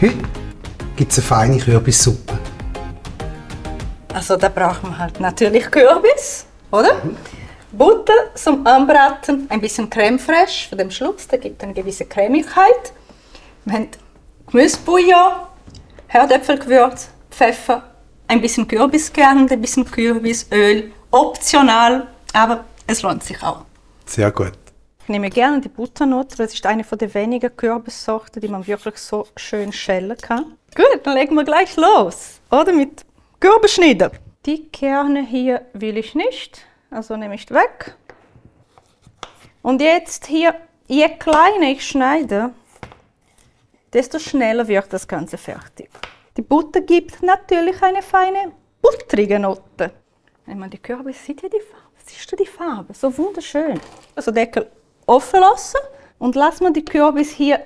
Heute gibt es eine feine Kürbissuppe. Also da braucht man halt natürlich Kürbis, oder? Butter zum Anbraten, ein bisschen Creme fraiche für den Schluss, der gibt eine gewisse Cremigkeit. Wir haben Gemüsebouillon, Herdöpfelgewürz, Pfeffer, ein bisschen Kürbiskern, ein bisschen Kürbisöl, optional, aber es lohnt sich auch. Sehr gut. Ich nehme gerne die Butternut, das ist eine der wenigen Kürbissorten, die man wirklich so schön schälen kann. Gut, dann legen wir gleich los, oder? Mit Kürbisschneiden. Die Kerne hier will ich nicht, also nehme ich weg. Und jetzt hier, je kleiner ich schneide, desto schneller wird das Ganze fertig. Die Butter gibt natürlich eine feine, buttrige Note. Wenn man die Kürbis sieht, die Farbe, siehst du die Farbe? So wunderschön. Also Deckel offen lassen und lassen wir die Kürbis hier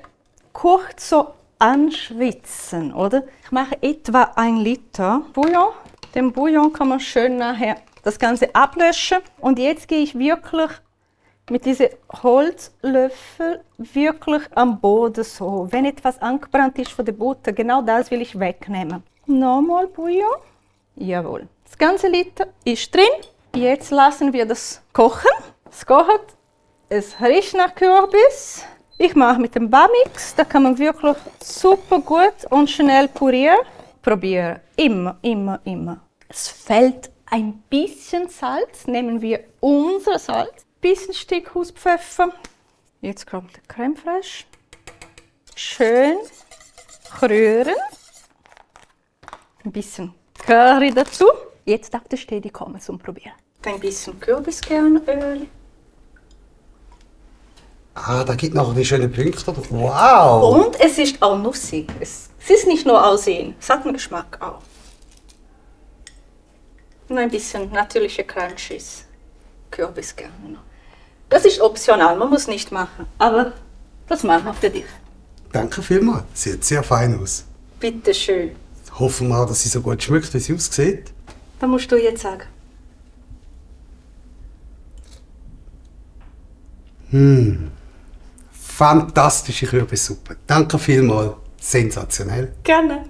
kurz so anschwitzen, oder? Ich mache etwa 1 Liter Bouillon. Den Bouillon kann man schön nachher das Ganze ablöschen. Und jetzt gehe ich wirklich mit diesem Holzlöffel wirklich am Boden so. Wenn etwas angebrannt ist von der Butter, genau das will ich wegnehmen. Nochmal Bouillon. Jawohl. Das ganze Liter ist drin. Jetzt lassen wir das kochen. Es kocht. Es riecht nach Kürbis. Ich mache mit dem Bamix. Da kann man wirklich super gut und schnell pürieren. Probieren. Immer, immer, immer. Es fehlt ein bisschen Salz. Nehmen wir unser Salz. Ein bisschen Stück Hauspfeffer. Jetzt kommt der Creme fraiche. Schön rühren. Ein bisschen Curry dazu. Jetzt darf der Stedi kommen zum Probieren. Ein bisschen Kürbiskernöl. Ah, da gibt noch eine schöne Punkte. Wow! Und es ist auch nussig. Es ist nicht nur Aussehen, es hat einen Geschmack auch. Nur ein bisschen natürliche Crunchies. Kürbiskerne noch. Das ist optional, man muss nicht machen. Aber das machen wir für dich. Danke vielmals. Sieht sehr fein aus. Bitte schön. Hoffen wir, dass sie so gut schmeckt, wie sie aussieht. Das musst du jetzt sagen. Fantastische Kürbissuppe. Danke vielmals. Sensationell. Gerne.